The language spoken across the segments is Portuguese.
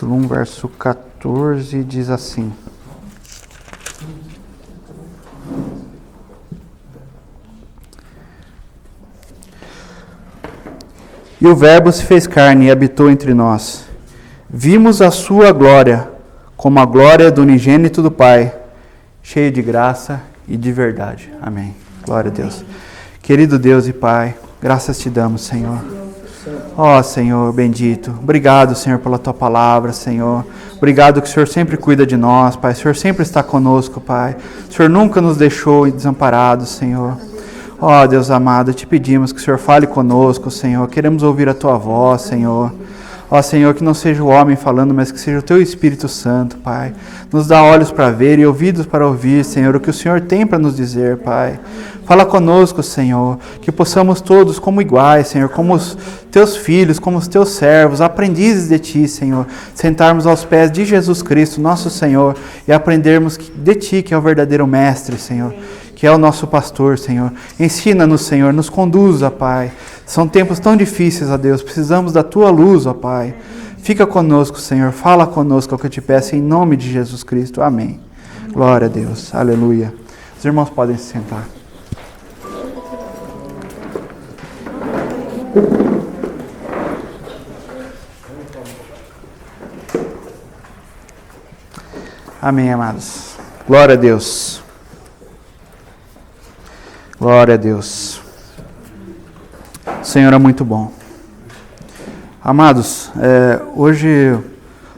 Capítulo 1, verso 14, diz assim: E o Verbo se fez carne e habitou entre nós. Vimos a sua glória, como a glória do unigênito do Pai, cheio de graça e de verdade. Amém. Glória a Deus. Querido Deus e Pai, graças te damos, Senhor. Ó Senhor bendito, obrigado, Senhor, pela Tua palavra, Senhor. Obrigado que o Senhor sempre cuida de nós, Pai. O Senhor sempre está conosco, Pai. O Senhor nunca nos deixou desamparados, Senhor. Ó Deus amado, te pedimos que o Senhor fale conosco, Senhor. Queremos ouvir a Tua voz, Senhor. Ó Senhor, que não seja o homem falando, mas que seja o Teu Espírito Santo, Pai. Nos dá olhos para ver e ouvidos para ouvir, Senhor, o que o Senhor tem para nos dizer, Pai. Fala conosco, Senhor, que possamos todos como iguais, Senhor, como os Teus filhos, como os Teus servos, aprendizes de Ti, Senhor, sentarmos aos pés de Jesus Cristo, nosso Senhor, e aprendermos de Ti, que é o verdadeiro Mestre, Senhor, que é o nosso pastor, Senhor. Ensina-nos, Senhor, nos conduza, Pai. São tempos tão difíceis, ó Deus, precisamos da Tua luz, ó Pai. Fica conosco, Senhor, fala conosco, é o que eu te peço, em nome de Jesus Cristo. Amém. Glória a Deus, aleluia. Os irmãos podem se sentar. Amém, amados. Glória a Deus. Glória a Deus. O Senhor é muito bom. Amados, hoje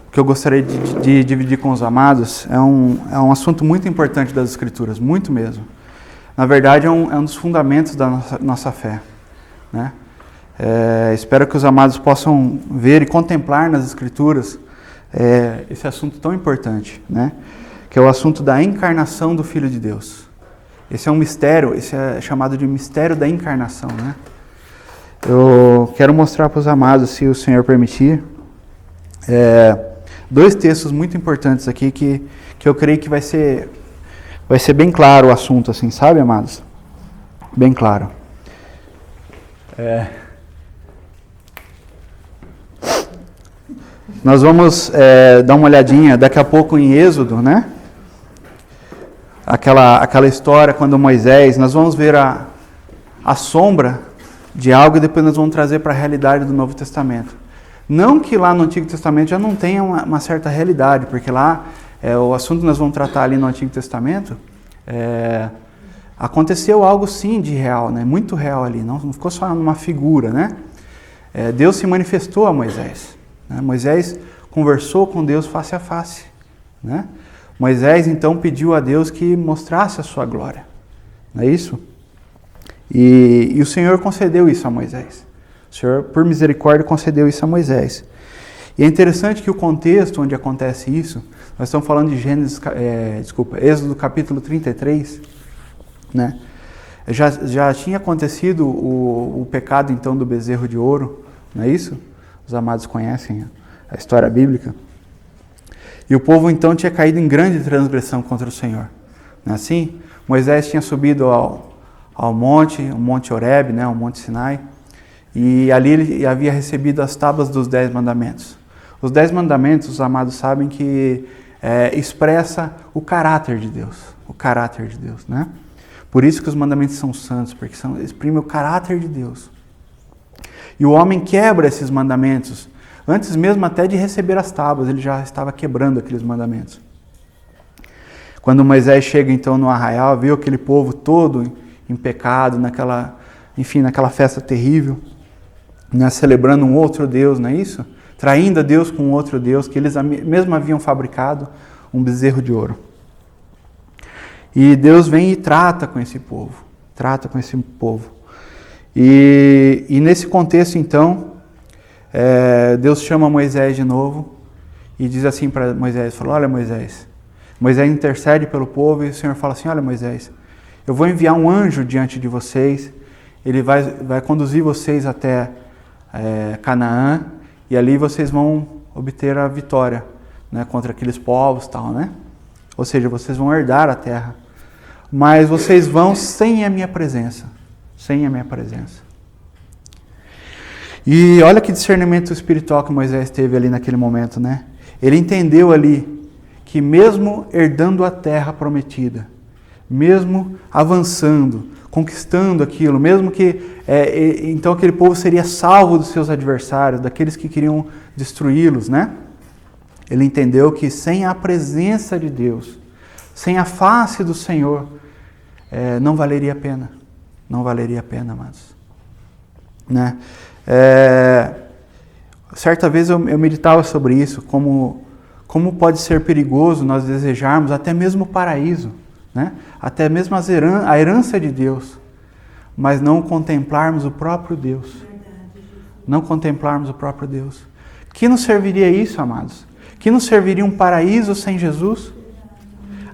o que eu gostaria de dividir com os amados é um assunto muito importante das Escrituras, muito mesmo. Na verdade, é um dos fundamentos da nossa fé, né? Espero que os amados possam ver e contemplar nas Escrituras esse assunto tão importante, né? Que é o assunto da encarnação do Filho de Deus. Esse é um mistério, esse é chamado de mistério da encarnação, né? Eu quero mostrar para os amados, se o Senhor permitir, dois textos muito importantes aqui que eu creio que vai ser bem claro o assunto, assim, sabe, amados? Bem claro. Nós vamos dar uma olhadinha daqui a pouco em Êxodo, né? Aquela história quando Moisés, nós vamos ver a sombra de algo e depois nós vamos trazer para a realidade do Novo Testamento. Não que lá no Antigo Testamento já não tenha uma certa realidade, porque lá o assunto que nós vamos tratar ali no Antigo Testamento aconteceu algo sim de real, né? Muito real ali, não ficou só numa figura, né? Deus se manifestou a Moisés, né? Moisés conversou com Deus face a face, né? Moisés então pediu a Deus que mostrasse a sua glória, não é isso? E o Senhor concedeu isso a Moisés. O Senhor, por misericórdia, concedeu isso a Moisés. E é interessante que o contexto onde acontece isso, nós estamos falando de Êxodo capítulo 33, né? Já tinha acontecido o pecado então do bezerro de ouro, não é isso? Os amados conhecem a história bíblica. E o povo então tinha caído em grande transgressão contra o Senhor. Não é assim? Moisés tinha subido ao monte, o Monte Horebe, né, o Monte Sinai, e ali ele havia recebido as tábuas dos 10 mandamentos. Os 10 mandamentos, os amados sabem que expressa o caráter de Deus, né? Por isso que os mandamentos são santos, porque exprimem o caráter de Deus. E o homem quebra esses mandamentos, antes mesmo até de receber as tábuas, ele já estava quebrando aqueles mandamentos. Quando Moisés chega então no arraial, viu aquele povo todo em pecado, naquela festa terrível, né, celebrando um outro Deus, não é isso? Traindo a Deus com outro Deus, que eles mesmo haviam fabricado, um bezerro de ouro. E Deus vem e trata com esse povo. E nesse contexto, então, Deus chama Moisés de novo e diz assim para Moisés, fala, olha Moisés intercede pelo povo e o Senhor fala assim, olha Moisés, eu vou enviar um anjo diante de vocês Ele vai conduzir vocês até Canaã, e ali vocês vão obter a vitória, né, contra aqueles povos, tal, né? Ou seja, vocês vão herdar a terra. Mas vocês vão sem a minha presença. Sem a minha presença. E olha que discernimento espiritual que Moisés teve ali naquele momento, né? Ele entendeu ali que mesmo herdando a terra prometida, mesmo avançando, conquistando aquilo, mesmo que então aquele povo seria salvo dos seus adversários, daqueles que queriam destruí-los, né? Ele entendeu que sem a presença de Deus, sem a face do Senhor, não valeria a pena. Não valeria a pena, amados. Né? Certa vez eu meditava sobre isso, como pode ser perigoso nós desejarmos até mesmo o paraíso, né? Até mesmo a herança de Deus, mas não contemplarmos o próprio Deus. Não contemplarmos o próprio Deus. Que nos serviria isso, amados? Que nos serviria um paraíso sem Jesus?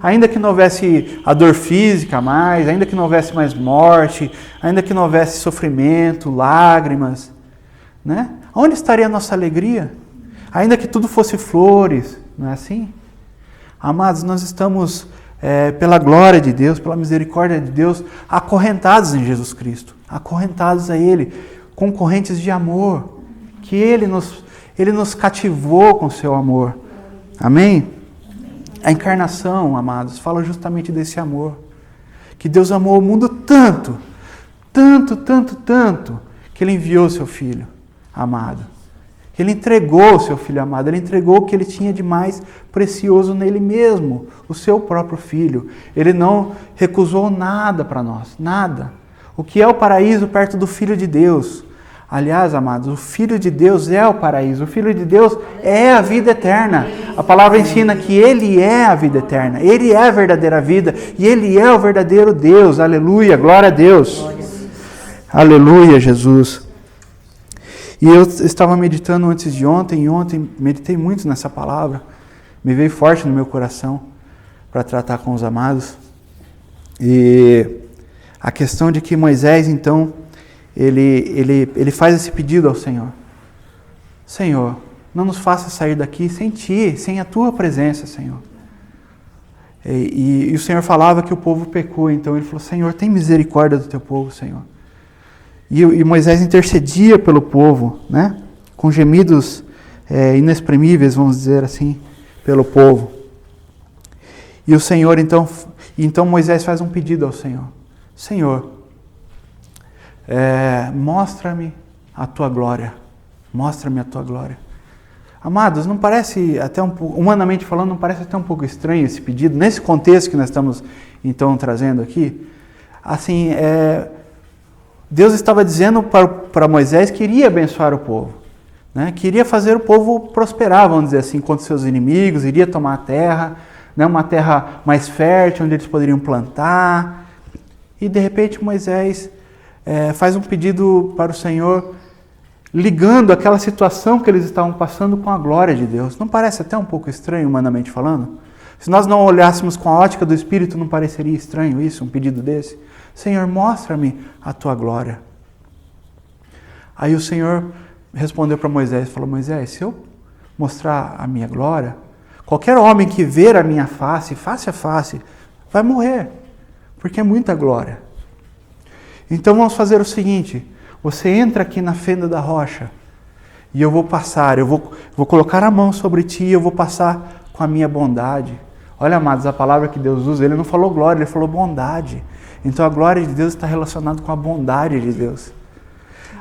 Ainda que não houvesse a dor física mais, ainda que não houvesse mais morte, ainda que não houvesse sofrimento, lágrimas, né? Onde estaria a nossa alegria? Ainda que tudo fosse flores, não é assim? Amados, nós estamos, pela glória de Deus, pela misericórdia de Deus, acorrentados em Jesus Cristo, acorrentados a Ele, com correntes de amor, que Ele nos cativou com seu amor. Amém? A encarnação, amados, fala justamente desse amor. Que Deus amou o mundo tanto, tanto, tanto, tanto, que Ele enviou o seu Filho amado. Ele entregou o seu Filho amado, Ele entregou o que Ele tinha de mais precioso nele mesmo, o seu próprio Filho. Ele não recusou nada para nós, nada. O que é o paraíso perto do Filho de Deus? Aliás, amados, o Filho de Deus é o paraíso, o Filho de Deus é a vida eterna. A palavra ensina que Ele é a vida eterna, Ele é a verdadeira vida e Ele é o verdadeiro Deus. Aleluia, glória a Deus. Aleluia, Jesus. E eu estava meditando antes de ontem, e ontem meditei muito nessa palavra, me veio forte no meu coração para tratar com os amados. E a questão de que Moisés, então, ele faz esse pedido ao Senhor. Senhor, não nos faça sair daqui sem Ti, sem a Tua presença, Senhor. E o Senhor falava que o povo pecou, então ele falou, Senhor, tem misericórdia do Teu povo, Senhor. E Moisés intercedia pelo povo, né? Com gemidos inexprimíveis, vamos dizer assim, pelo povo. E o Senhor, então Moisés faz um pedido ao Senhor. Senhor, mostra-me a Tua glória. Mostra-me a Tua glória. Amados, não parece até humanamente falando, não parece até um pouco estranho esse pedido, nesse contexto que nós estamos, então, trazendo aqui? Assim, Deus estava dizendo para Moisés que iria abençoar o povo, né? Que iria fazer o povo prosperar, vamos dizer assim, contra seus inimigos, iria tomar a terra, né? Uma terra mais fértil, onde eles poderiam plantar. E de repente Moisés faz um pedido para o Senhor, ligando aquela situação que eles estavam passando com a glória de Deus. Não parece até um pouco estranho, humanamente falando? Se nós não olhássemos com a ótica do Espírito, não pareceria estranho isso, um pedido desse? Senhor, mostra-me a Tua glória. Aí o Senhor respondeu para Moisés, falou, Moisés, se eu mostrar a minha glória, qualquer homem que ver a minha face, face a face, vai morrer, porque é muita glória. Então vamos fazer o seguinte, você entra aqui na fenda da rocha, e eu vou passar, eu vou colocar a mão sobre ti, e eu vou passar com a minha bondade. Olha, amados, a palavra que Deus usa, Ele não falou glória, Ele falou bondade. Então a glória de Deus está relacionada com a bondade de Deus.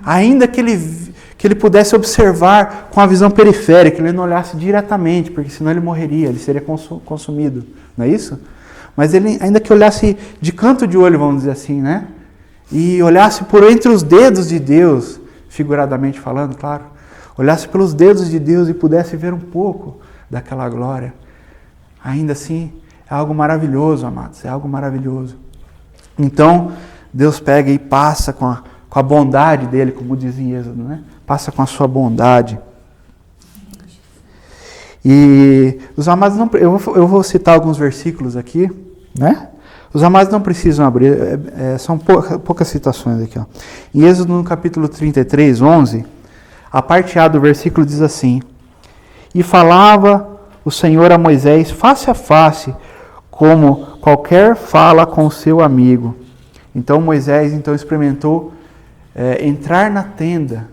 Ainda que ele pudesse observar com a visão periférica, ele não olhasse diretamente, porque senão ele morreria, ele seria consumido, não é isso? Mas ele, ainda que olhasse de canto de olho, vamos dizer assim, né? E olhasse por entre os dedos de Deus, figuradamente falando, claro, olhasse pelos dedos de Deus e pudesse ver um pouco daquela glória. Ainda assim, é algo maravilhoso, amados, é algo maravilhoso. Então, Deus pega e passa com a bondade dele, como diz em Êxodo, né? Passa com a sua bondade. E os amados, eu vou citar alguns versículos aqui, né? Os amados não precisam abrir, são poucas citações aqui. Ó. Em Êxodo, no capítulo 33, 11, a parte A do versículo diz assim: E falava o Senhor a Moisés face a face, como qualquer fala com seu amigo. Então Moisés experimentou entrar na tenda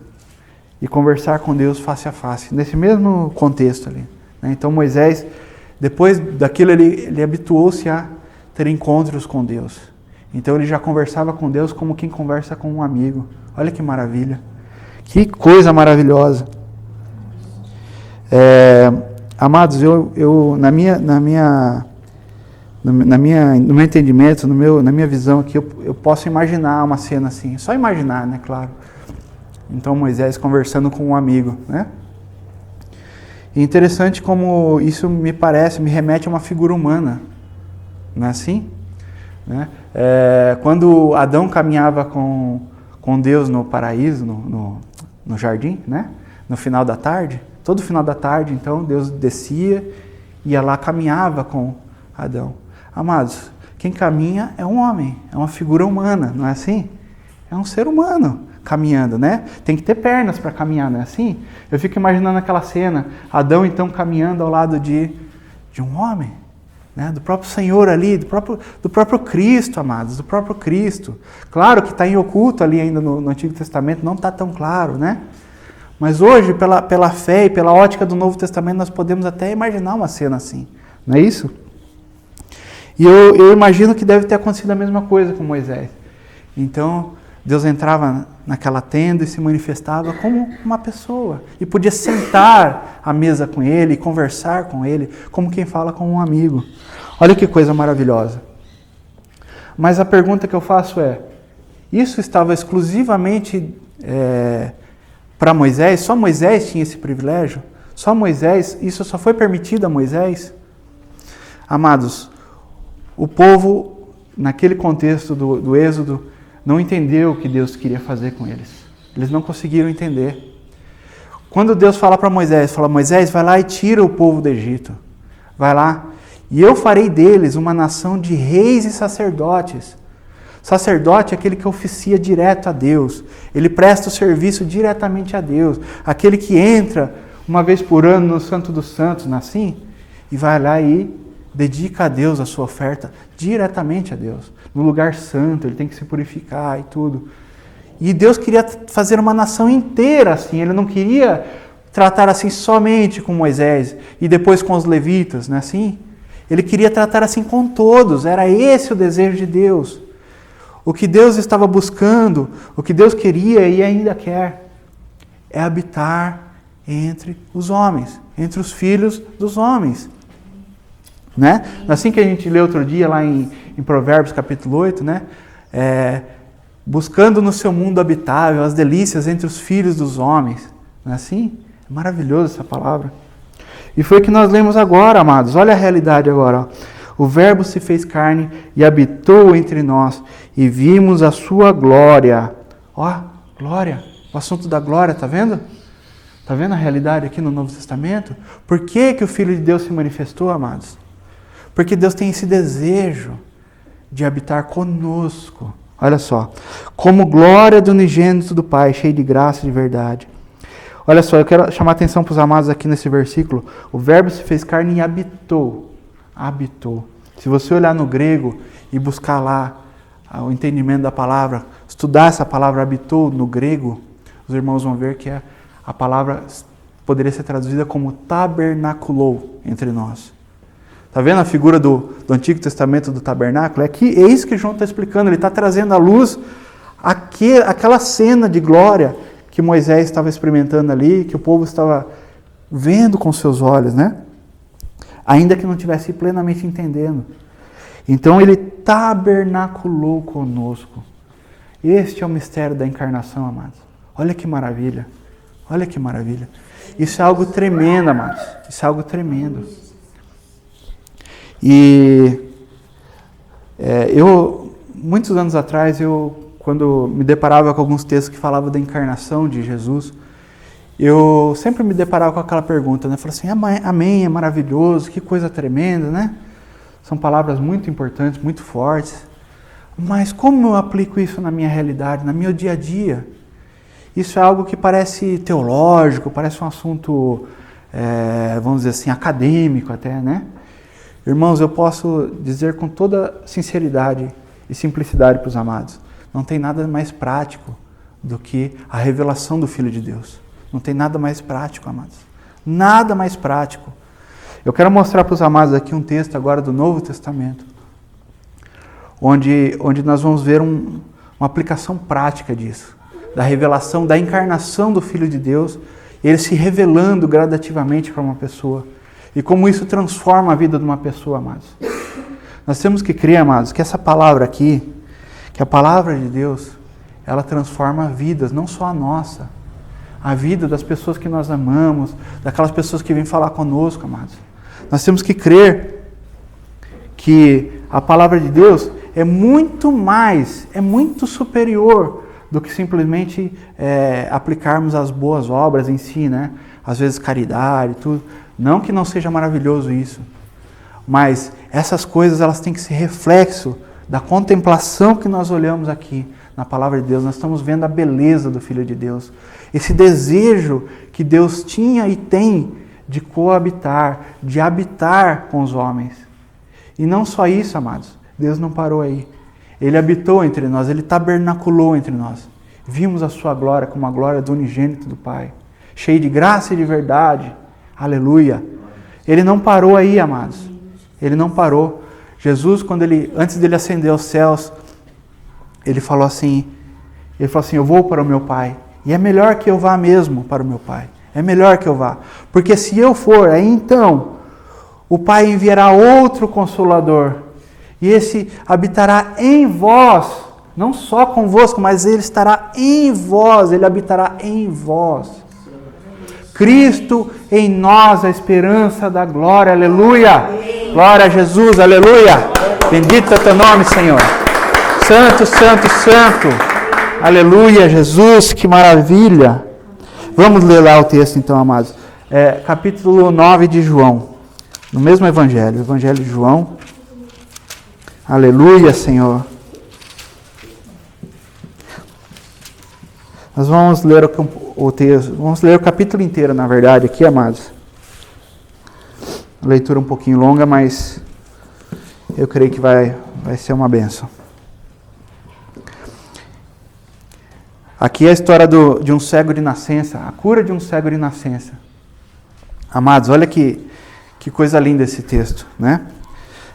e conversar com Deus face a face, nesse mesmo contexto ali. Né? Então Moisés, depois daquilo, ele habituou-se a ter encontros com Deus. Então ele já conversava com Deus como quem conversa com um amigo. Olha que maravilha. Que coisa maravilhosa. Amados, no meu entendimento, na minha visão aqui, eu posso imaginar uma cena assim. Só imaginar, né? Claro. Então Moisés conversando com um amigo, né? E interessante como isso me remete a uma figura humana. Não é assim? Né? Quando Adão caminhava com Deus no paraíso, no jardim, né? No final da tarde, todo final da tarde, então, Deus descia, ia lá, caminhava com Adão. Amados, quem caminha é um homem, é uma figura humana, não é assim? É um ser humano caminhando, né? Tem que ter pernas para caminhar, não é assim? Eu fico imaginando aquela cena, Adão então caminhando ao lado de um homem, né? Do próprio Senhor ali, do próprio Cristo, amados, do próprio Cristo. Claro que está em oculto ali ainda no Antigo Testamento, não está tão claro, né? Mas hoje, pela fé e pela ótica do Novo Testamento, nós podemos até imaginar uma cena assim, não é isso? E eu imagino que deve ter acontecido a mesma coisa com Moisés. Então, Deus entrava naquela tenda e se manifestava como uma pessoa. E podia sentar à mesa com ele e conversar com ele, como quem fala com um amigo. Olha que coisa maravilhosa. Mas a pergunta que eu faço é, isso estava exclusivamente para Moisés? Só Moisés tinha esse privilégio? Só Moisés? Isso só foi permitido a Moisés? Amados, o povo, naquele contexto do Êxodo, não entendeu o que Deus queria fazer com eles. Eles não conseguiram entender. Quando Deus fala para Moisés, Moisés, vai lá e tira o povo do Egito. Vai lá, e eu farei deles uma nação de reis e sacerdotes. Sacerdote é aquele que oficia direto a Deus. Ele presta o serviço diretamente a Deus. Aquele que entra uma vez por ano no Santo dos Santos, não é assim? E vai lá e dedica a Deus a sua oferta diretamente a Deus. No lugar santo, ele tem que se purificar e tudo. E Deus queria fazer uma nação inteira assim. Ele não queria tratar assim somente com Moisés e depois com os levitas, não é assim? Ele queria tratar assim com todos. Era esse o desejo de Deus. O que Deus estava buscando, o que Deus queria e ainda quer, é habitar entre os homens, entre os filhos dos homens. Né? Assim que a gente lê outro dia lá em Provérbios capítulo 8, né? Buscando no seu mundo habitável as delícias entre os filhos dos homens. Não é assim? É maravilhoso essa palavra. E foi o que nós lemos agora, amados. Olha a realidade agora. Ó. O Verbo se fez carne e habitou entre nós e vimos a sua glória. Ó, glória. O assunto da glória, tá vendo? Tá vendo a realidade aqui no Novo Testamento? Por que que o Filho de Deus se manifestou, amados? Porque Deus tem esse desejo de habitar conosco. Olha só. Como glória do unigênito do Pai, cheio de graça e de verdade. Olha só, eu quero chamar a atenção para os amados aqui nesse versículo. O Verbo se fez carne e habitou. Habitou. Se você olhar no grego e buscar lá o entendimento da palavra, estudar essa palavra habitou no grego, os irmãos vão ver que a palavra poderia ser traduzida como tabernaculou entre nós. Está vendo a figura do Antigo Testamento do tabernáculo? É isso que João está explicando. Ele está trazendo à luz aquela cena de glória que Moisés estava experimentando ali, que o povo estava vendo com seus olhos, né? Ainda que não estivesse plenamente entendendo. Então ele tabernaculou conosco. Este é o mistério da encarnação, amados. Olha que maravilha. Olha que maravilha. Isso é algo tremendo, amados. Isso é algo tremendo. E muitos anos atrás, quando me deparava com alguns textos que falavam da encarnação de Jesus, eu sempre me deparava com aquela pergunta, né? Eu falei assim, amém, é maravilhoso, que coisa tremenda, né? São palavras muito importantes, muito fortes. Mas como eu aplico isso na minha realidade, no meu dia a dia? Isso é algo que parece teológico, parece um assunto, vamos dizer assim, acadêmico até, né? Irmãos, eu posso dizer com toda sinceridade e simplicidade para os amados, não tem nada mais prático do que a revelação do Filho de Deus. Não tem nada mais prático, amados. Nada mais prático. Eu quero mostrar para os amados aqui um texto agora do Novo Testamento, onde nós vamos ver uma aplicação prática disso, da revelação, da encarnação do Filho de Deus, ele se revelando gradativamente para uma pessoa, e como isso transforma a vida de uma pessoa, amados. Nós temos que crer, amados, que essa palavra aqui, que a palavra de Deus, ela transforma vidas, não só a nossa, a vida das pessoas que nós amamos, daquelas pessoas que vêm falar conosco, amados. Nós temos que crer que a palavra de Deus é muito mais, é muito superior do que simplesmente aplicarmos as boas obras em si, né? Às vezes caridade, tudo. Não que não seja maravilhoso isso, mas essas coisas elas têm que ser reflexo da contemplação que nós olhamos aqui na palavra de Deus. Nós estamos vendo a beleza do Filho de Deus, esse desejo que Deus tinha e tem de coabitar, de habitar com os homens. E não só isso, amados, Deus não parou aí. Ele habitou entre nós, Ele tabernaculou entre nós. Vimos a sua glória como a glória do unigênito do Pai, cheio de graça e de verdade. Aleluia. Ele não parou aí, amados. Ele não parou. Jesus, antes dele ascender aos céus, ele falou assim, eu vou para o meu Pai. E é melhor que eu vá mesmo para o meu Pai. É melhor que eu vá. Porque se eu for, aí então o Pai enviará outro Consolador. E esse habitará em vós. Não só convosco, mas ele estará em vós. Ele habitará em vós. Cristo em nós, a esperança da glória. Aleluia. Glória a Jesus. Aleluia. Bendito é teu nome, Senhor. Santo, santo, santo. Aleluia, Jesus. Que maravilha. Vamos ler lá o texto então, amados. Capítulo 9 de João. No mesmo Evangelho. Evangelho de João. Aleluia, Senhor. Nós vamos ler o texto, vamos ler o capítulo inteiro, na verdade, aqui, amados. Leitura um pouquinho longa, mas eu creio que vai ser uma bênção. Aqui é a história de um cego de nascença, a cura de um cego de nascença. Amados, olha que coisa linda esse texto, né?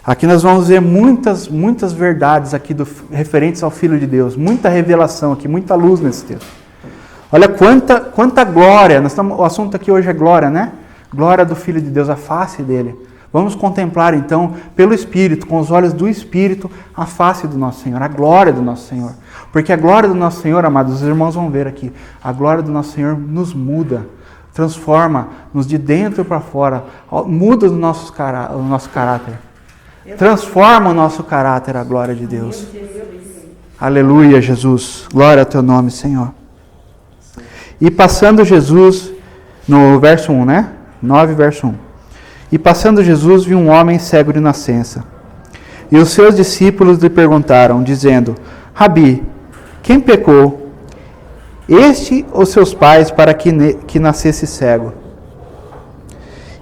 Aqui nós vamos ver muitas verdades aqui referentes ao Filho de Deus, muita revelação aqui, muita luz nesse texto. Olha quanta glória, o assunto aqui hoje é glória, né? Glória do Filho de Deus, a face dele. Vamos contemplar então, pelo Espírito, com os olhos do Espírito, a face do nosso Senhor, a glória do nosso Senhor. Porque a glória do nosso Senhor, amados, os irmãos vão ver aqui, a glória do nosso Senhor nos muda, transforma-nos de dentro para fora, muda o nosso caráter. Transforma o nosso caráter, a glória de Deus. Aleluia, Jesus. Glória ao teu nome, Senhor. E passando Jesus, no verso 1, né? 9, verso 1. E passando Jesus, viu um homem cego de nascença. E os seus discípulos lhe perguntaram, dizendo, Rabi, quem pecou? Este ou seus pais para que nascesse cego?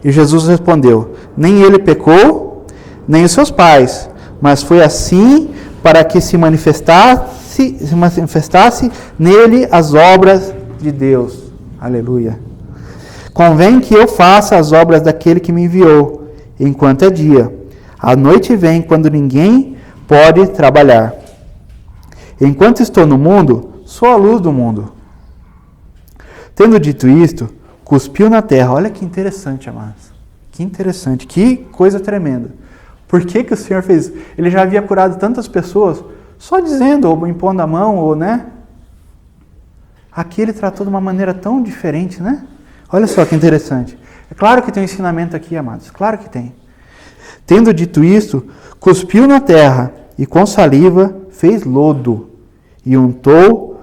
E Jesus respondeu, nem ele pecou, nem os seus pais, mas foi assim para que se manifestasse nele as obras de Deus. Aleluia. Convém que eu faça as obras daquele que me enviou, enquanto é dia. A noite vem, quando ninguém pode trabalhar. Enquanto estou no mundo, sou a luz do mundo. Tendo dito isto, cuspiu na terra. Olha que interessante, amados. Que interessante, que coisa tremenda. Por que o Senhor fez? Ele já havia curado tantas pessoas, só dizendo, ou impondo a mão, ou, né? Aqui ele tratou de uma maneira tão diferente, né? Olha só que interessante. É claro que tem um ensinamento aqui, amados. Claro que tem. Tendo dito isto, cuspiu na terra e com saliva fez lodo e untou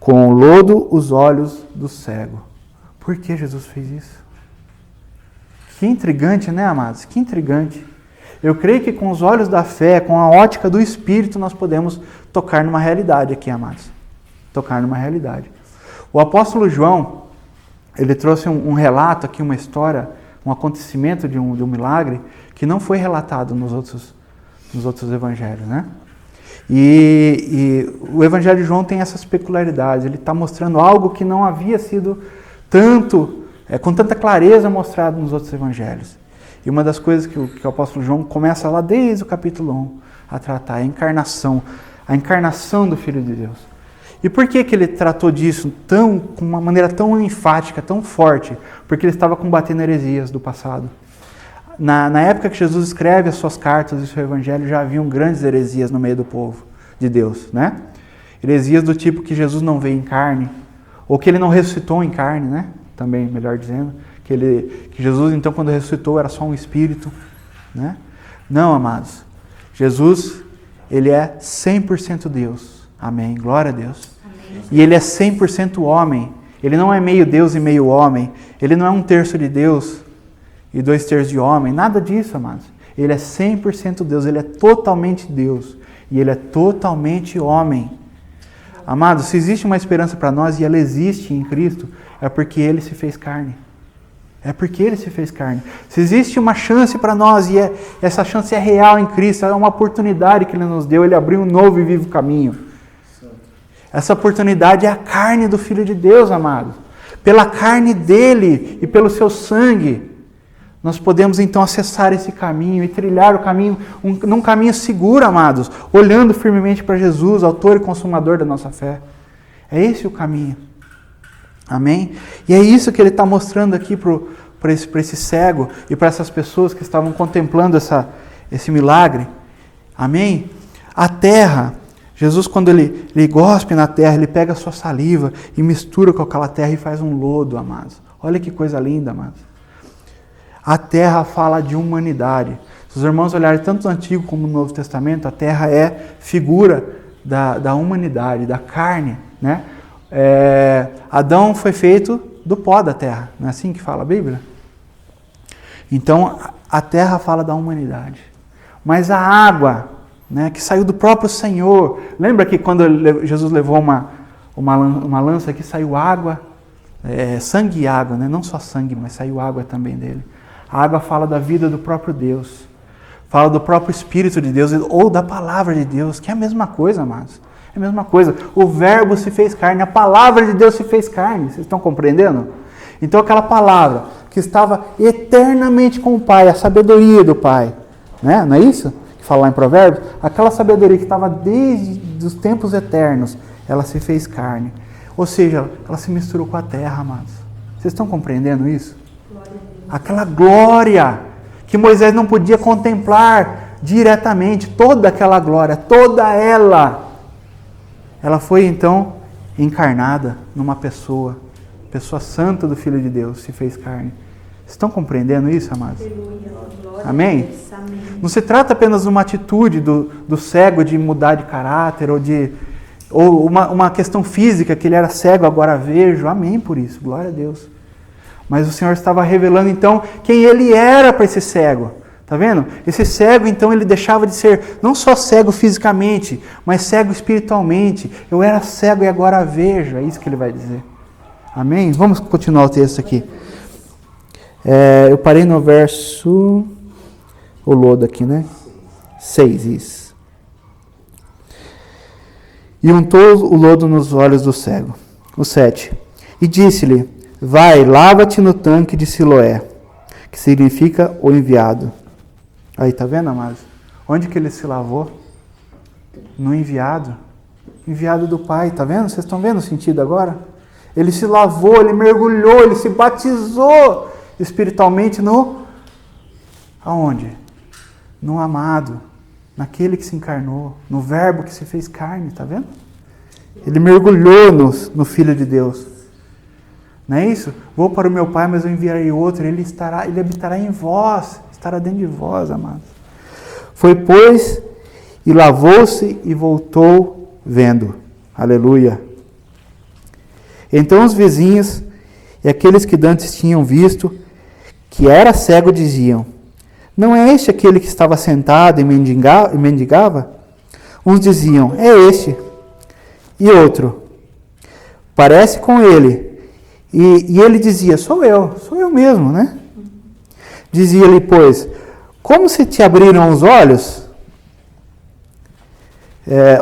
com o lodo os olhos do cego. Por que Jesus fez isso? Que intrigante, né, amados? Que intrigante. Eu creio que com os olhos da fé, com a ótica do Espírito, nós podemos tocar numa realidade aqui, amados. Tocar numa realidade. O apóstolo João, ele trouxe um relato aqui, uma história, um acontecimento de um milagre que não foi relatado nos outros evangelhos, né? E o evangelho de João tem essas peculiaridades. Ele está mostrando algo que não havia sido com tanta clareza mostrado nos outros evangelhos. E uma das coisas que o apóstolo João começa lá desde o capítulo 1 a tratar, a encarnação do Filho de Deus. E por que ele tratou disso com uma maneira tão enfática, tão forte? Porque ele estava combatendo heresias do passado. Na época que Jesus escreve as suas cartas e o seu evangelho, já haviam grandes heresias no meio do povo de Deus, né? Heresias do tipo que Jesus não veio em carne, ou que ele não ressuscitou em carne, né? Também, melhor dizendo, que Jesus, então, quando ressuscitou, era só um espírito, né? Não, amados. Jesus, ele é 100% Deus. Amém. Glória a Deus. Amém. E ele é 100% homem. Ele não é meio Deus e meio homem. Ele não é um terço de Deus e 2/3 de homem. Nada disso, amados. Ele é 100% Deus. Ele é totalmente Deus. E ele é totalmente homem. Amados, se existe uma esperança para nós e ela existe em Cristo, é porque ele se fez carne. É porque ele se fez carne. Se existe uma chance para nós e essa chance é real em Cristo, é uma oportunidade que ele nos deu, ele abriu um novo e vivo caminho. Essa oportunidade é a carne do Filho de Deus, amado. Pela carne dele e pelo seu sangue, nós podemos então acessar esse caminho e trilhar o caminho, num caminho seguro, amados, olhando firmemente para Jesus, autor e consumador da nossa fé. É esse o caminho. Amém? E é isso que ele está mostrando aqui para esse cego e para essas pessoas que estavam contemplando esse milagre. Amém? A terra, Jesus, quando ele gospe na terra, ele pega a sua saliva e mistura com aquela terra e faz um lodo, amados. Olha que coisa linda, amados. A terra fala de humanidade. Se os irmãos olharem tanto no Antigo como no Novo Testamento, a terra é figura da humanidade, da carne, né? Adão foi feito do pó da terra, não é assim que fala a Bíblia? Então, a terra fala da humanidade. Mas a água, né, que saiu do próprio Senhor, lembra que quando Jesus levou uma lança que saiu água, sangue e água, né? Não só sangue, mas saiu água também dele. A água fala da vida do próprio Deus, fala do próprio Espírito de Deus ou da palavra de Deus, que é a mesma coisa, amados. É a mesma coisa. O verbo se fez carne, a palavra de Deus se fez carne. Vocês estão compreendendo? Então aquela palavra que estava eternamente com o Pai, a sabedoria do Pai, né? Não é isso que fala lá em Provérbios? Aquela sabedoria que estava desde os tempos eternos, ela se fez carne. Ou seja, ela se misturou com a terra, amados. Vocês estão compreendendo isso? Aquela glória que Moisés não podia contemplar diretamente, toda aquela glória, toda ela foi então encarnada numa pessoa santa do Filho de Deus, se fez carne. Estão compreendendo isso, amados? Amém? Não se trata apenas de uma atitude do cego de mudar de caráter ou uma questão física, que ele era cego, agora vejo. Amém por isso, glória a Deus. Mas o Senhor estava revelando então quem ele era para esse cego. Tá vendo? Esse cego, então, ele deixava de ser não só cego fisicamente, mas cego espiritualmente. Eu era cego e agora vejo. É isso que ele vai dizer. Amém? Vamos continuar o texto aqui. Eu parei no verso... O lodo aqui, né? 6, isso. E untou o lodo nos olhos do cego. O 7. E disse-lhe: vai, lava-te no tanque de Siloé, que significa o enviado. Aí, tá vendo, amados? Onde que ele se lavou? No enviado. Enviado do Pai, tá vendo? Vocês estão vendo o sentido agora? Ele se lavou, ele mergulhou, ele se batizou espiritualmente aonde? No amado, naquele que se encarnou, no verbo que se fez carne, tá vendo? Ele mergulhou no Filho de Deus. Não é isso? Vou para o meu Pai, mas eu enviarei outro, ele habitará em vós, estará dentro de vós, amados. Foi, pois, e lavou-se e voltou vendo. Aleluia. Então os vizinhos e aqueles que dantes tinham visto que era cego diziam: Não é este aquele que estava sentado e mendigava? Uns diziam, é este. E outro, parece com ele. E ele dizia, sou eu mesmo, né? Dizia-lhe, pois, como se te abriram os olhos?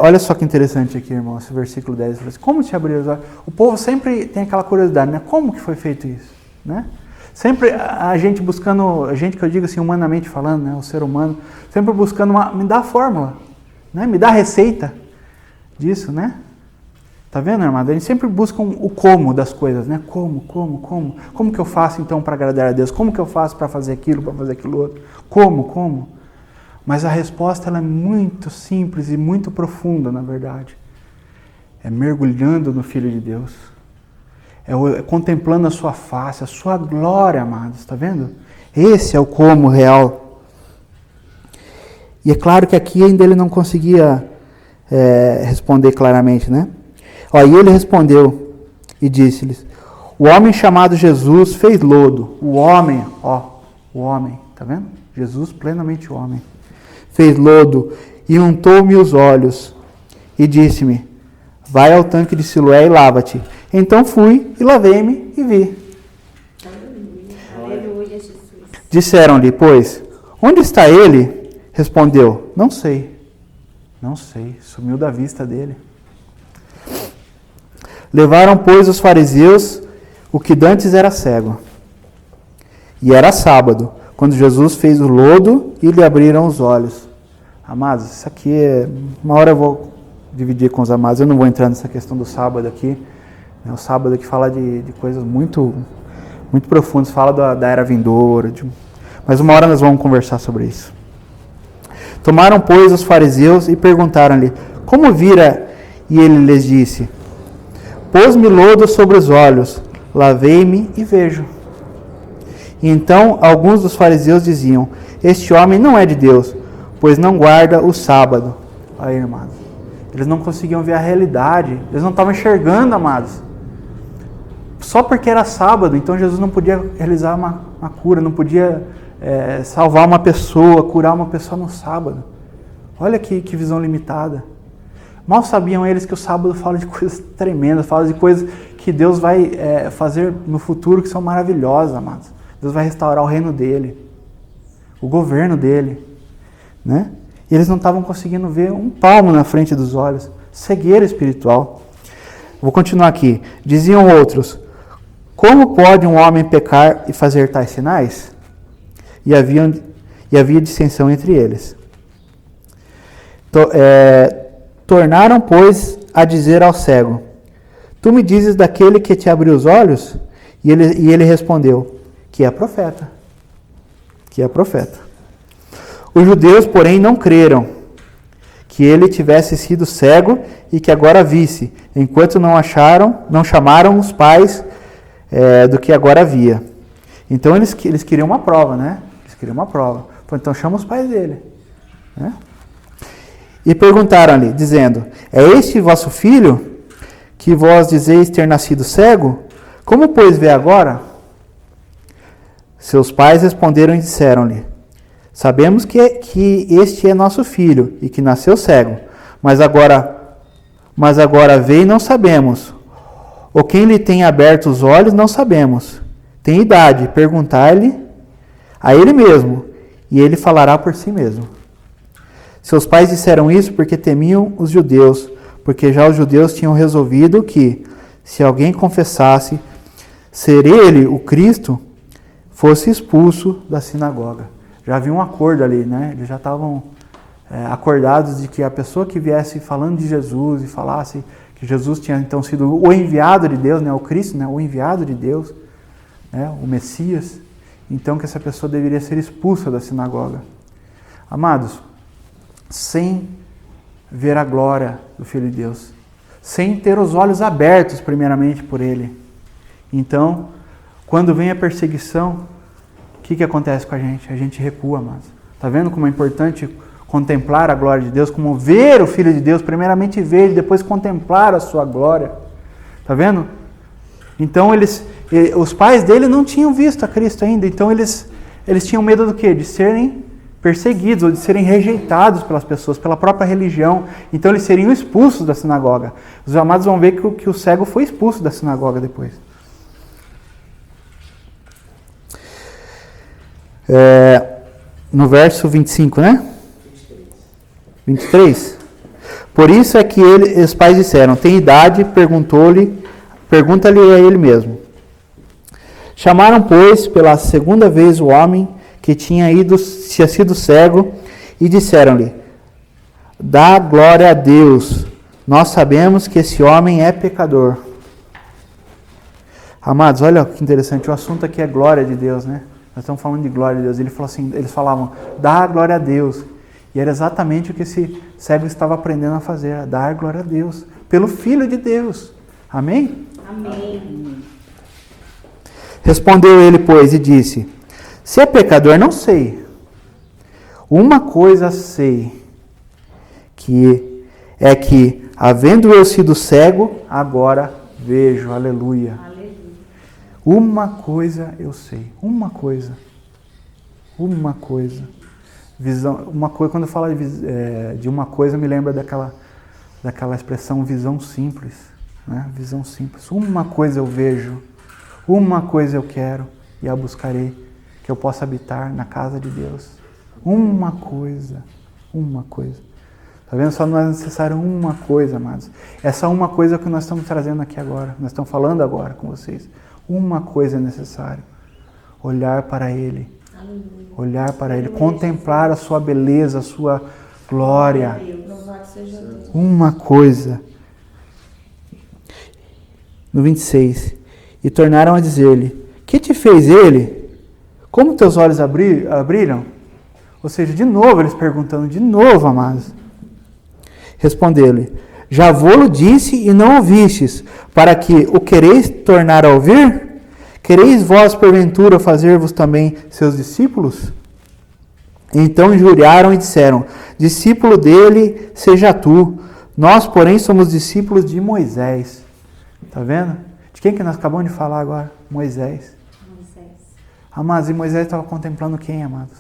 Olha só que interessante aqui, irmão, esse versículo 10. Como te abriram os olhos? O povo sempre tem aquela curiosidade, né? Como que foi feito isso? Né? Sempre a gente buscando, a gente que eu digo assim, humanamente falando, né? O ser humano, sempre buscando me dá a fórmula, né? Me dá a receita disso, né? Tá vendo, irmão? A gente sempre busca o como das coisas, né? Como que eu faço então para agradar a Deus? Como que eu faço para fazer aquilo outro? Como? Mas a resposta ela é muito simples e muito profunda, na verdade. É mergulhando no Filho de Deus. É contemplando a sua face, a sua glória, amados. Está vendo? Esse é o como real. E é claro que aqui ainda ele não conseguia responder claramente, né? E ele respondeu e disse-lhes, o homem chamado Jesus fez lodo. O homem, tá vendo? Jesus plenamente homem. Fez lodo e untou-me os olhos e disse-me, vai ao tanque de Siloé e lava-te. Então fui e lavei-me e vi. Aleluia, Jesus. Disseram-lhe, pois, onde está ele? Respondeu, não sei, sumiu da vista dele. Levaram, pois, os fariseus o que dantes era cego. E era sábado, quando Jesus fez o lodo e lhe abriram os olhos. Amados, isso aqui uma hora eu vou dividir com os amados, eu não vou entrar nessa questão do sábado aqui. O sábado aqui fala de coisas muito, muito profundas, fala da era vindoura, mas uma hora nós vamos conversar sobre isso. Tomaram, pois, os fariseus e perguntaram-lhe, como vira? E ele lhes disse, pôs-me lodo sobre os olhos, lavei-me e vejo. E então alguns dos fariseus diziam, este homem não é de Deus, pois não guarda o sábado. Aí, irmãos, eles não conseguiam ver a realidade, eles não estavam enxergando, amados. Só porque era sábado, então Jesus não podia realizar uma cura, não podia salvar uma pessoa, curar uma pessoa no sábado. Olha que visão limitada. Mal sabiam eles que o sábado fala de coisas tremendas, fala de coisas que Deus vai fazer no futuro que são maravilhosas, amados. Deus vai restaurar o reino dele, o governo dele, né? E eles não estavam conseguindo ver um palmo na frente dos olhos, cegueira espiritual. Vou continuar aqui. Diziam outros, como pode um homem pecar e fazer tais sinais? E havia dissensão entre eles. Tornaram, pois, a dizer ao cego, tu me dizes daquele que te abriu os olhos? E ele respondeu, que é profeta. Os judeus, porém, não creram que ele tivesse sido cego e que agora visse, enquanto não chamaram os pais do que agora via. Então eles queriam uma prova, né? Falaram, então chama os pais dele. Né? E perguntaram-lhe, dizendo, é este vosso filho, que vós dizeis ter nascido cego? Como, pois, vê agora? Seus pais responderam e disseram-lhe, sabemos que este é nosso filho, e que nasceu cego, mas agora vê e não sabemos. Ou quem lhe tem aberto os olhos, não sabemos. Tem idade, perguntar-lhe a ele mesmo, e ele falará por si mesmo. Seus pais disseram isso porque temiam os judeus, porque já os judeus tinham resolvido que, se alguém confessasse ser ele o Cristo, fosse expulso da sinagoga. Já havia um acordo ali, né? Eles já estavam acordados de que a pessoa que viesse falando de Jesus e falasse que Jesus tinha então sido o enviado de Deus, né? O Cristo, né? O enviado de Deus, né? O Messias, então que essa pessoa deveria ser expulsa da sinagoga. Amados, sem ver a glória do Filho de Deus, sem ter os olhos abertos primeiramente por Ele. Então, quando vem a perseguição, o que acontece com a gente? A gente recua, amados. Está vendo como é importante contemplar a glória de Deus, como ver o Filho de Deus, primeiramente ver e depois contemplar a sua glória. Está vendo? Então, os pais dele não tinham visto a Cristo ainda, então eles tinham medo do quê? De serem perseguidos ou de serem rejeitados pelas pessoas, pela própria religião. Então eles seriam expulsos da sinagoga. Os amados vão ver que o cego foi expulso da sinagoga depois. No verso 25, né? 23. Por isso é que os pais disseram, tem idade, pergunta-lhe a ele mesmo. Chamaram, pois, pela segunda vez o homem que tinha sido cego, e disseram-lhe, dá glória a Deus, nós sabemos que esse homem é pecador. Amados, olha que interessante, o assunto aqui é glória de Deus, né? Nós estamos falando de glória de Deus. Eles falavam, dá glória a Deus. E era exatamente o que esse cego estava aprendendo a fazer, a dar glória a Deus, pelo Filho de Deus. Amém? Amém. Respondeu ele, pois, e disse, se é pecador, não sei. Uma coisa sei, que havendo eu sido cego, agora vejo. Aleluia. Uma coisa eu sei. Uma coisa. Visão, quando eu falo de uma coisa, me lembra daquela expressão visão simples. Né? Visão simples. Uma coisa eu vejo. Uma coisa eu quero e a buscarei, que eu possa habitar na casa de Deus. Uma coisa. Está vendo? Só não é necessário uma coisa, amados. Essa uma coisa que nós estamos trazendo aqui agora. Nós estamos falando agora com vocês. Uma coisa é necessário. Olhar para Ele. Aleluia. Olhar para Ele. Contemplar a sua beleza, a sua glória. Uma coisa. No 26. E tornaram a dizer-lhe, que te fez ele? Como teus olhos abriram? Ou seja, de novo, eles perguntando, de novo, amados. Respondeu-lhe, já vô-lo disse e não ouvistes, para que o quereis tornar a ouvir? Quereis vós, porventura, fazer-vos também seus discípulos? Então injuriaram e disseram, discípulo dele seja tu, nós, porém, somos discípulos de Moisés. Está vendo? De quem que nós acabamos de falar agora? Moisés. Amados, e Moisés estava contemplando quem, amados?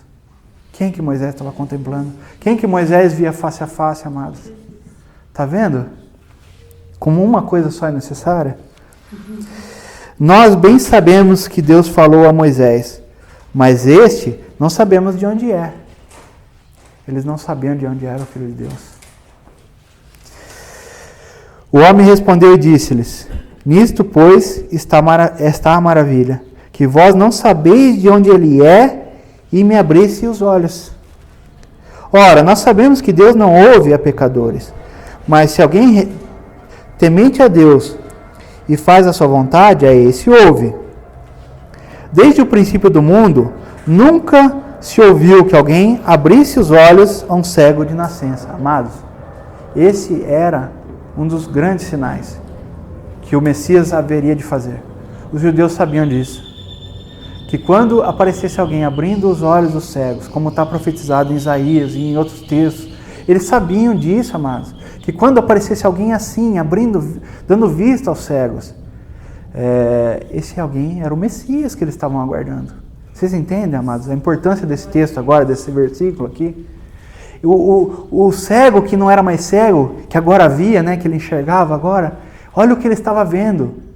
Quem que Moisés estava contemplando? Quem que Moisés via face a face, amados? Está vendo? Como uma coisa só é necessária? Nós bem sabemos que Deus falou a Moisés, mas este não sabemos de onde é. Eles não sabiam de onde era o Filho de Deus. O homem respondeu e disse-lhes, nisto, pois, está a maravilha, que vós não sabeis de onde ele é e me abrisse os olhos. Ora, nós sabemos que Deus não ouve a pecadores, mas se alguém temente a Deus e faz a sua vontade, a esse ouve. Desde o princípio do mundo, nunca se ouviu que alguém abrisse os olhos a um cego de nascença. Amados, esse era um dos grandes sinais que o Messias haveria de fazer. Os judeus sabiam disso. Que quando aparecesse alguém abrindo os olhos dos cegos, como está profetizado em Isaías e em outros textos, eles sabiam disso, amados. Que quando aparecesse alguém assim, dando vista aos cegos, esse alguém era o Messias que eles estavam aguardando. Vocês entendem, amados, a importância desse texto agora, desse versículo aqui? O cego que não era mais cego, que agora via, né, que ele enxergava agora, olha o que ele estava vendo.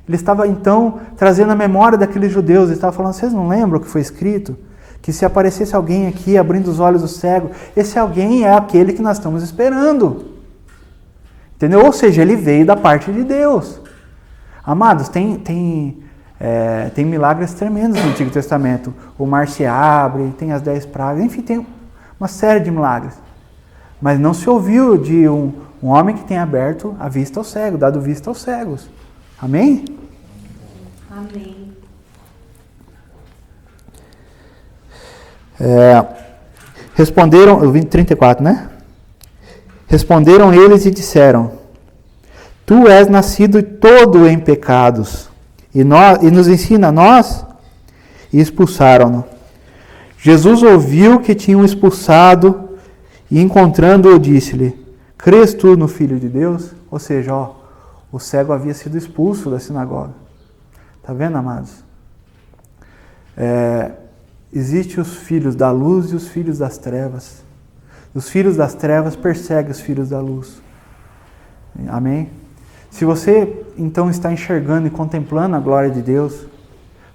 Ele estava, então, trazendo a memória daqueles judeus. Ele estava falando, vocês não lembram o que foi escrito? Que se aparecesse alguém aqui, abrindo os olhos do cego, esse alguém é aquele que nós estamos esperando. Entendeu? Ou seja, ele veio da parte de Deus. Amados, tem milagres tremendos no Antigo Testamento. O mar se abre, tem as 10 pragas, enfim, tem uma série de milagres. Mas não se ouviu de um homem que tenha aberto a vista ao cego, dado vista aos cegos. Amém? Amém. Responderam, 34, né? Responderam eles e disseram, tu és nascido todo em pecados, e nos ensina a nós? E expulsaram-no. Jesus ouviu que tinham expulsado, e encontrando-o, disse-lhe, crês tu no Filho de Deus? Ou seja, o cego havia sido expulso da sinagoga. Está vendo, amados? Existem os filhos da luz e os filhos das trevas. Os filhos das trevas perseguem os filhos da luz. Amém? Se você então está enxergando e contemplando a glória de Deus,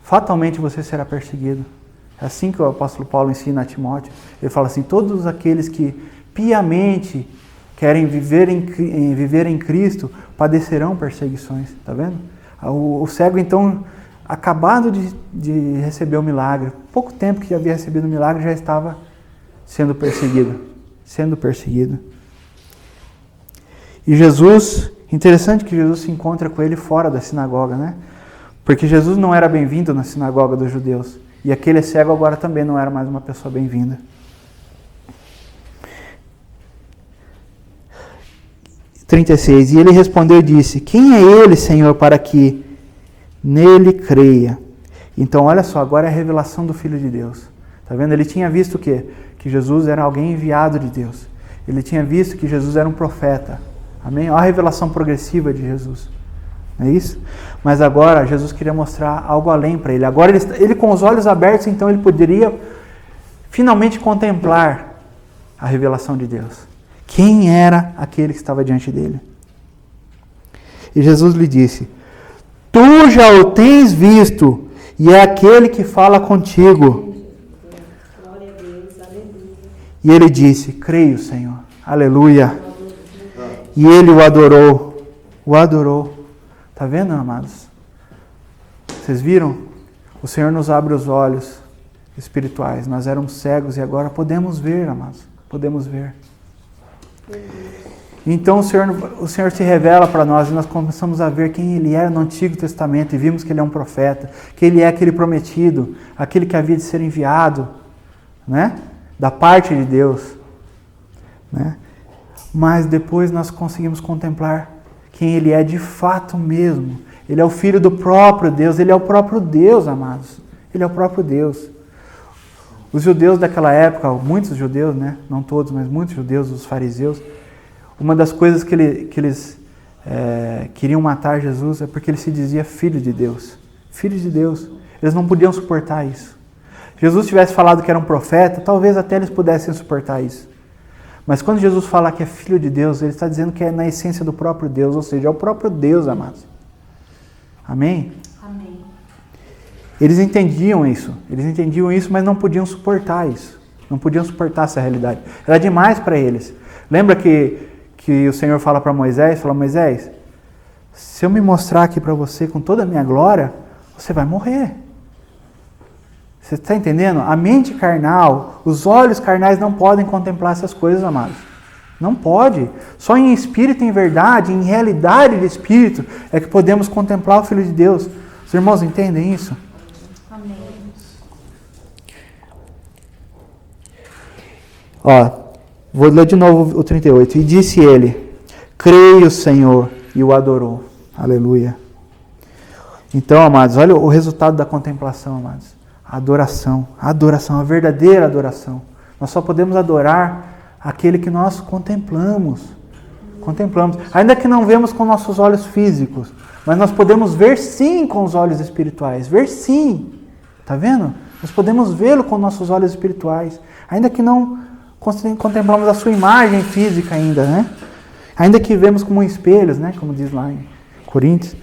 fatalmente você será perseguido. É assim que o apóstolo Paulo ensina a Timóteo. Ele fala assim, todos aqueles que piamente querem viver em Cristo padecerão perseguições. Está vendo? O cego então, acabado de receber o milagre, pouco tempo que havia recebido o milagre, já estava sendo perseguido. E Jesus, interessante que Jesus se encontra com ele fora da sinagoga, né? Porque Jesus não era bem-vindo na sinagoga dos judeus. E aquele cego agora também não era mais uma pessoa bem-vinda. 36. E ele respondeu e disse, quem é ele, Senhor, para que nele creia? Então, olha só, agora é a revelação do Filho de Deus. Está vendo? Ele tinha visto o quê? Que Jesus era alguém enviado de Deus. Ele tinha visto que Jesus era um profeta. Amém? Olha a revelação progressiva de Jesus. Não é isso? Mas agora Jesus queria mostrar algo além para ele. Agora ele com os olhos abertos, então ele poderia finalmente contemplar a revelação de Deus. Quem era aquele que estava diante dele? E Jesus lhe disse, tu já o tens visto, e é aquele que fala contigo. Glória a Deus, aleluia. E ele disse, creio, Senhor, aleluia. E ele o adorou. Está vendo, amados? Vocês viram? O Senhor nos abre os olhos espirituais. Nós éramos cegos e agora podemos ver, amados. Podemos ver. Então o Senhor se revela para nós e nós começamos a ver quem Ele era no Antigo Testamento e vimos que Ele é um profeta, que Ele é aquele prometido, aquele que havia de ser enviado, né? Da parte de Deus. Né? Mas depois nós conseguimos contemplar quem Ele é de fato mesmo. Ele é o Filho do próprio Deus, Ele é o próprio Deus, amados. Ele é o próprio Deus. Os judeus daquela época, muitos judeus, né? Não todos, mas muitos judeus, os fariseus, uma das coisas que eles queriam matar Jesus é porque ele se dizia Filho de Deus. Filho de Deus. Eles não podiam suportar isso. Jesus tivesse falado que era um profeta, talvez até eles pudessem suportar isso. Mas quando Jesus fala que é Filho de Deus, ele está dizendo que é na essência do próprio Deus, ou seja, é o próprio Deus, amados. Amém? Amém. Eles entendiam isso, mas não podiam suportar isso. Não podiam suportar essa realidade. Era demais para eles. Lembra que o Senhor fala para Moisés, Moisés, se eu me mostrar aqui para você com toda a minha glória, você vai morrer. Você está entendendo? A mente carnal, os olhos carnais não podem contemplar essas coisas, amados. Não pode. Só em espírito, em verdade, em realidade de espírito, é que podemos contemplar o Filho de Deus. Os irmãos entendem isso? Amém. Ó, vou ler de novo o 38. E disse ele, creio, Senhor, e o adorou. Aleluia. Então, amados, olha o resultado da contemplação, amados. A adoração, a verdadeira adoração. Nós só podemos adorar aquele que nós contemplamos. Ainda que não vemos com nossos olhos físicos, mas nós podemos ver sim com os olhos espirituais. Ver sim. Tá vendo? Nós podemos vê-lo com nossos olhos espirituais. Ainda que não contemplamos a sua imagem física ainda, né? Ainda que vemos como espelhos, né? Como diz lá em Coríntios.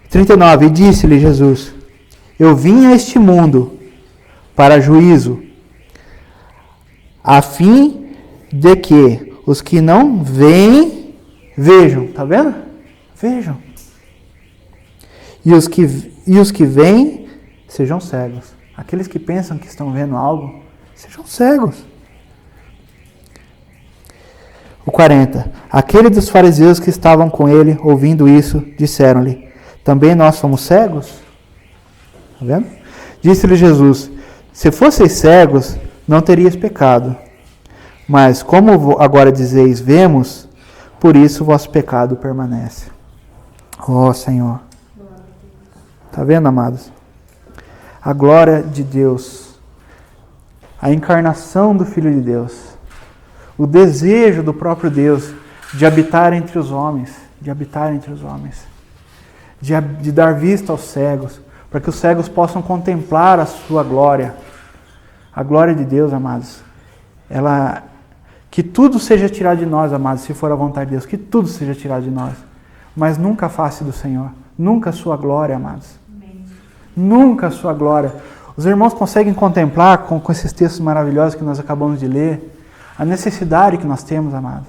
39. E disse-lhe Jesus, eu vim a este mundo para juízo, a fim de que os que não veem, vejam. Tá vendo? Vejam. E os que veem, sejam cegos. Aqueles que pensam que estão vendo algo, sejam cegos. O 40. Aqueles dos fariseus que estavam com ele, ouvindo isso, disseram-lhe, também nós somos cegos? Está vendo? Disse-lhe Jesus, se fosseis cegos, não terias pecado. Mas como agora dizeis, vemos, por isso o vosso pecado permanece. Ó Senhor. Está vendo, amados? A glória de Deus, a encarnação do Filho de Deus, o desejo do próprio Deus de habitar entre os homens, de dar vista aos cegos, para que os cegos possam contemplar a sua glória. A glória de Deus, amados, que tudo seja tirado de nós, amados, se for a vontade de Deus, que tudo seja tirado de nós, mas nunca a face do Senhor, nunca a sua glória, amados. Amém. Nunca a sua glória. Os irmãos conseguem contemplar com esses textos maravilhosos que nós acabamos de ler, a necessidade que nós temos, amados.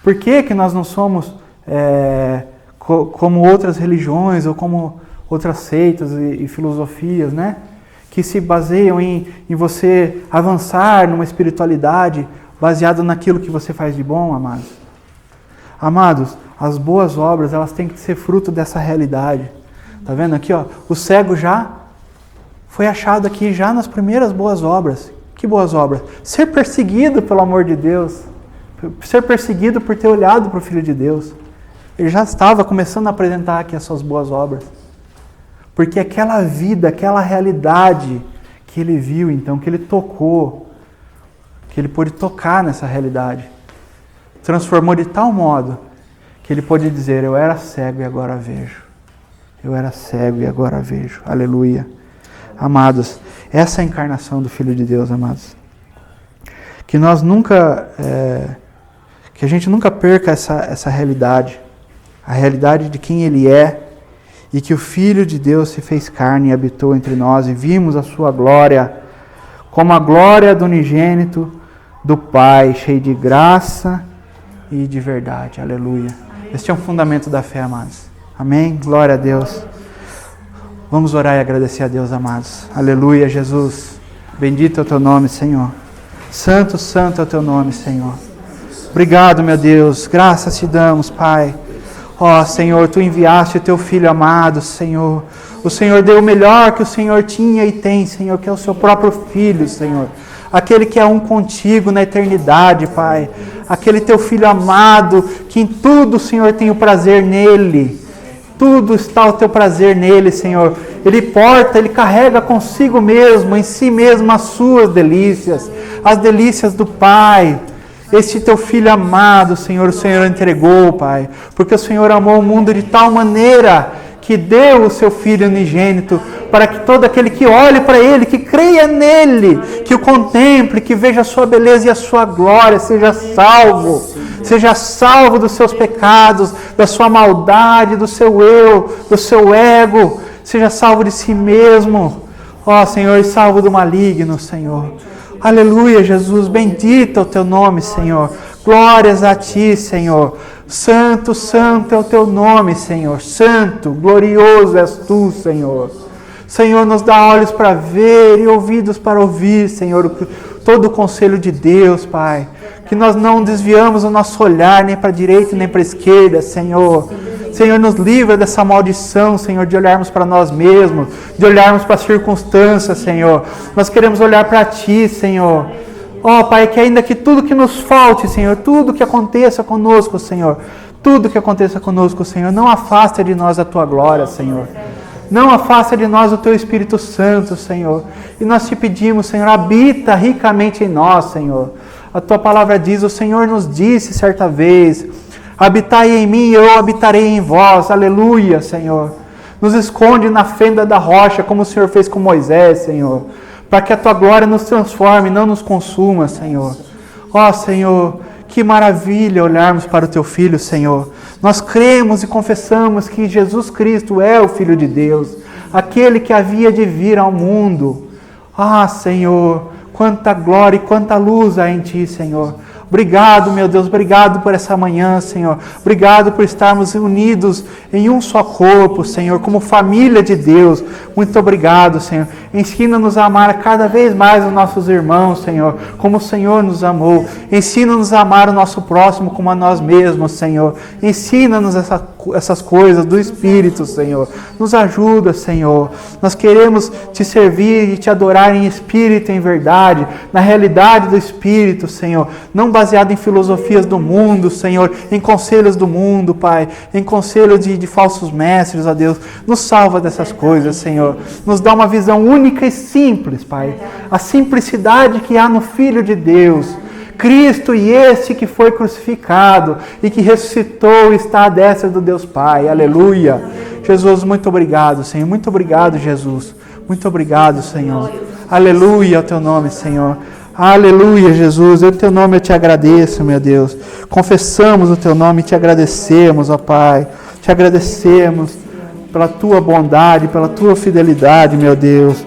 Por que nós não somos como outras religiões ou como outras seitas e filosofias, né? Que se baseiam em você avançar numa espiritualidade baseada naquilo que você faz de bom, amados. Amados, as boas obras, elas têm que ser fruto dessa realidade. Tá vendo aqui, ó? O cego já foi achado aqui já nas primeiras boas obras. Que boas obras? Ser perseguido pelo amor de Deus. Ser perseguido por ter olhado para o Filho de Deus. Ele já estava começando a apresentar aqui as suas boas obras. Porque aquela vida, aquela realidade que ele viu, então, que ele tocou, que ele pôde tocar nessa realidade, transformou de tal modo que ele pôde dizer: eu era cego e agora vejo. Eu era cego e agora vejo. Aleluia. Amados, essa é a encarnação do Filho de Deus, amados. Que nós nunca, que a gente nunca perca essa realidade, a realidade de quem Ele é, e que o Filho de Deus se fez carne e habitou entre nós, e vimos a sua glória, como a glória do unigênito do Pai, cheio de graça e de verdade. Aleluia. Este é um fundamento da fé, amados. Amém? Glória a Deus. Vamos orar e agradecer a Deus, amados. Aleluia, Jesus. Bendito é o teu nome, Senhor. Santo, santo é o teu nome, Senhor. Obrigado, meu Deus. Graças te damos, Pai. Ó, Senhor, tu enviaste o teu Filho amado, Senhor. O Senhor deu o melhor que o Senhor tinha e tem, Senhor, que é o seu próprio Filho, Senhor. Aquele que é um contigo na eternidade, Pai. Aquele teu Filho amado, que em tudo, Senhor, tem o prazer nele. Tudo está o teu prazer nele, Senhor. Ele porta, ele carrega consigo mesmo, em si mesmo, as suas delícias, as delícias do Pai. Este teu Filho amado, Senhor, o Senhor entregou, Pai, porque o Senhor amou o mundo de tal maneira que deu o seu Filho unigênito, para que todo aquele que olhe para Ele, que creia nele, que o contemple, que veja a sua beleza e a sua glória, seja salvo dos seus pecados, da sua maldade, do seu eu, do seu ego, seja salvo de si mesmo, ó Senhor, e salvo do maligno, Senhor. Aleluia, Jesus, bendito é o teu nome, Senhor. Glórias a ti, Senhor. Santo, santo é o teu nome, Senhor. Santo, glorioso és tu, Senhor. Senhor, nos dá olhos para ver e ouvidos para ouvir, Senhor, todo o conselho de Deus, Pai. Que nós não desviamos o nosso olhar nem para a direita nem para a esquerda, Senhor. Senhor, nos livra dessa maldição, Senhor, de olharmos para nós mesmos, de olharmos para as circunstâncias, Senhor. Nós queremos olhar para Ti, Senhor. Ó, Pai, que ainda que tudo que nos falte, Senhor, tudo que aconteça conosco, Senhor, tudo que aconteça conosco, Senhor, não afasta de nós a Tua glória, Senhor. Não afasta de nós o Teu Espírito Santo, Senhor. E nós te pedimos, Senhor, habita ricamente em nós, Senhor. A Tua palavra diz, o Senhor nos disse certa vez: habitai em mim e eu habitarei em vós. Aleluia, Senhor. Nos esconde na fenda da rocha, como o Senhor fez com Moisés, Senhor. Para que a Tua glória nos transforme, não nos consuma, Senhor. Ó, Senhor, que maravilha olharmos para o Teu Filho, Senhor. Nós cremos e confessamos que Jesus Cristo é o Filho de Deus, aquele que havia de vir ao mundo. Ah, Senhor, quanta glória e quanta luz há em Ti, Senhor. Obrigado, meu Deus, obrigado por essa manhã, Senhor. Obrigado por estarmos unidos em um só corpo, Senhor, como família de Deus. Muito obrigado, Senhor. Ensina-nos a amar cada vez mais os nossos irmãos, Senhor, como o Senhor nos amou. Ensina-nos a amar o nosso próximo como a nós mesmos, Senhor. Ensina-nos essas coisas do Espírito, Senhor. Nos ajuda, Senhor. Nós queremos Te servir e Te adorar em espírito e em verdade, na realidade do Espírito, Senhor. Não baseado em filosofias do mundo, Senhor, em conselhos do mundo, Pai, em conselhos de falsos mestres, ó Deus. Nos salva dessas coisas, Senhor. Nos dá uma visão única e simples, Pai. A simplicidade que há no Filho de Deus, Cristo, e este que foi crucificado e que ressuscitou e está à destra do Deus Pai. Aleluia. Jesus, muito obrigado, Senhor. Muito obrigado, Jesus. Muito obrigado, Senhor. Aleluia ao teu nome, Senhor. Aleluia, Jesus. Em teu nome eu te agradeço, meu Deus. Confessamos o teu nome e te agradecemos, ó Pai. Te agradecemos pela tua bondade, pela tua fidelidade, meu Deus.